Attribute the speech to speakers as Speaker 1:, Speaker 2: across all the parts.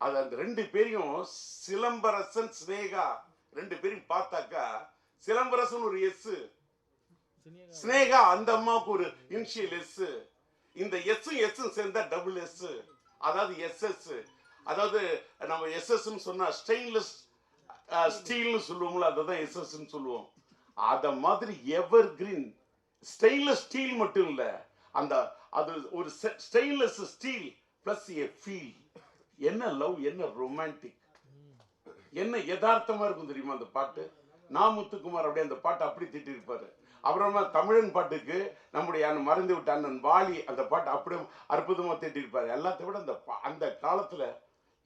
Speaker 1: அது அந்த ரெண்டு பேரையும் சிலம்பரசன் ஸ்னேகா ரெண்டு பேரையும் பார்த்தாக்கா சிலம்பரசன் ஒரு எஸ், ஸ்னேகா அந்த அம்மாவுக்கு ஒரு இனிஷியல் எஸ், இந்த எஸ் எஸ் சேர்ந்தா டபுள் எஸ், அதாவது எஸ்எஸ். அதாவது நம்ம எஸ்எஸ் சொன்னா ஸ்டெயின்லெஸ் ஸ்டீல்னு சொல்லுவோம்ல, அதுதான் எஸ்எஸ் சொல்லுவோம். அத மாதிரி எவர் கிரீன் ஸ்டெயின்லெஸ் ஸ்டீல் மட்டும் இல்ல, அந்த அது ஒரு stainless steel plus A feel. என்ன லவ், என்ன ரொமான்டிக், என்ன யதார்த்தமா இருக்கும் தெரியுமா அந்த பாட்டு. நாமுத்துக்குமார் அப்படியே அந்த பாட்டு அப்படி திட்டி இருப்பாரு. அப்புறமா தமிழன் பாட்டுக்கு நம்முடைய மறைந்து விட்ட அண்ணன் வாலி அந்த பாட்டு அப்படியே அற்புதமா திட்டிருப்பாரு. எல்லாத்தை விட அந்த காலத்துல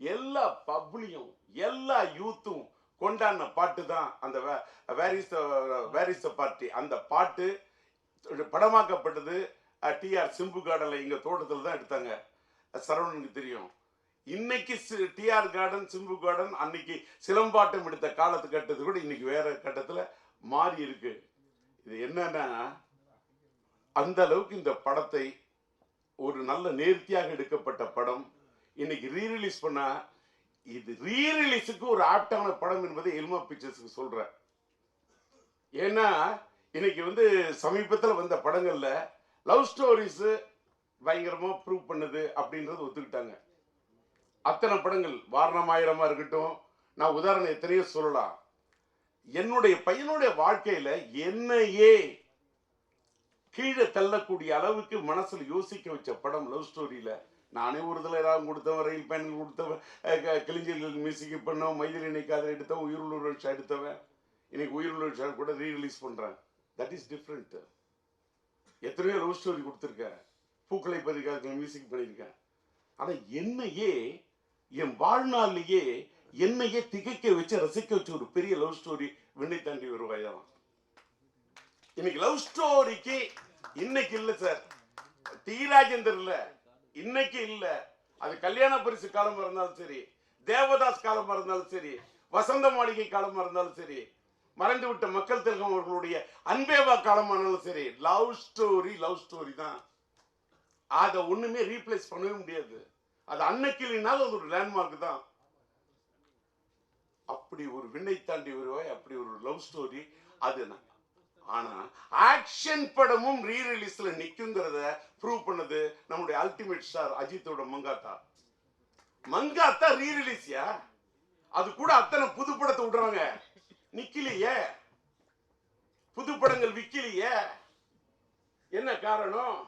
Speaker 1: எல்லா பப்ளியும் எல்லா யூத்தும் கொண்டாடின பாட்டு தான் அந்த வேர் இஸ் த பார்ட்டி. அந்த பாட்டு படமாக்கப்பட்டது டிஆர் சிம்பு கார்டன்ல எங்க தோட்டத்தில் தான் எடுத்தாங்க. சரவணனுக்கு தெரியும். இன்னைக்கு டிஆர் கார்டன் சிம்பு கார்டன் அன்னைக்கு சிலம்பாட்டம் எடுத்த காலத்து கட்டத்து கூட இன்னைக்கு வேற கட்டத்துல மாறி இருக்கு. இது என்னன்னா அந்த அளவுக்கு இந்த படத்தை ஒரு நல்ல நேர்த்தியாக எடுக்கப்பட்ட படம் இன்னைக்கு ரீரிலீஸ் பண்ணா, இது ரீரிலீஸுக்கு ஒரு ஆப்டான படம் என்பதை எல்மா பிக்சர்ஸ்க்கு சொல்றேன். ஏன்னா இன்னைக்கு சமீபத்தில் வந்த படங்கள்ல லவ் ஸ்டோரிஸ் பயங்கரமா ப்ரூவ் பண்ணுது அப்படின்றது ஒத்துக்கிட்டாங்க. அத்தனை படங்கள் வாரணமாயிரமா இருக்கட்டும், நான் உதாரணம் எத்தனையோ சொல்லலாம். என்னுடைய பையனுடைய வாழ்க்கையில என்னையே கீழே தள்ளக்கூடிய அளவுக்கு மனசுல யோசிக்க வச்ச படம் லவ் ஸ்டோரியில. நானே ஒரு தடவை ராகம் கொடுத்தவன், ரயில் பயணங்கள் கொடுத்தவன், கிளிஞ்சல் மியூசிக் பண்ணவன், மைதிலி நினைக்காத எடுத்தவன், உயிருள்ள வருஷம் எடுத்தவன். இன்னைக்கு உயிருள்ள வருஷம் கூட ரீரிலீஸ் பண்றேன். That is different. எத்தனையோ லவ் ஸ்டோரி கொடுத்துருக்கேன், பூக்களை பதிக்காக மியூசிக் பண்ணியிருக்கேன். ஆனா என்னையே என் வாழ்நாளிலேயே என்னையே திகைக்க வச்சு ரசிக்க வச்ச ஒரு பெரிய லவ் ஸ்டோரி விண்ணை தாண்டி வருவாயாம். இன்னைக்கு லவ் ஸ்டோரிக்கு இன்னைக்கு இல்ல சார், தீராஜேந்தர் இல்ல, இன்னைக்கு இல்ல. அது கல்யாண பரிசு காலமா இருந்தாலும் சரி, தேவதாஸ் காலமா இருந்தாலும் சரி, வசந்த மாளிகை காலமா இருந்தாலும் சரி, மறைந்து விட்ட மக்கள் திலகம் அவர்களுடைய அன்பேவா காலமானாலும் சரி, லவ் ஸ்டோரி தான். அதை ஒண்ணுமே ரீப்ளேஸ் பண்ணவே முடியாது. அது அன்னைக்கு இல்லைனாலும் அது ஒரு லேண்ட்மார்க் தான். அப்படி ஒரு விண்ணை தாண்டி வருவாய், அப்படி ஒரு லவ் ஸ்டோரி அது. ஆனா ஆக்ஷன் படமும் ரீ ரிலீஸ்ல நிக்குங்கிறத ப்ரூவ் பண்ணது நம்முடைய அல்டிமேட் ஸ்டார் அஜித்தோட மங்காத்தா ரீ ரிலீஸ்யா. அது கூட அத்தனை புது படத்தை விடுறாங்க, நிக்கலையே, புது படங்கள் விக்கலையே. என்ன காரணம்?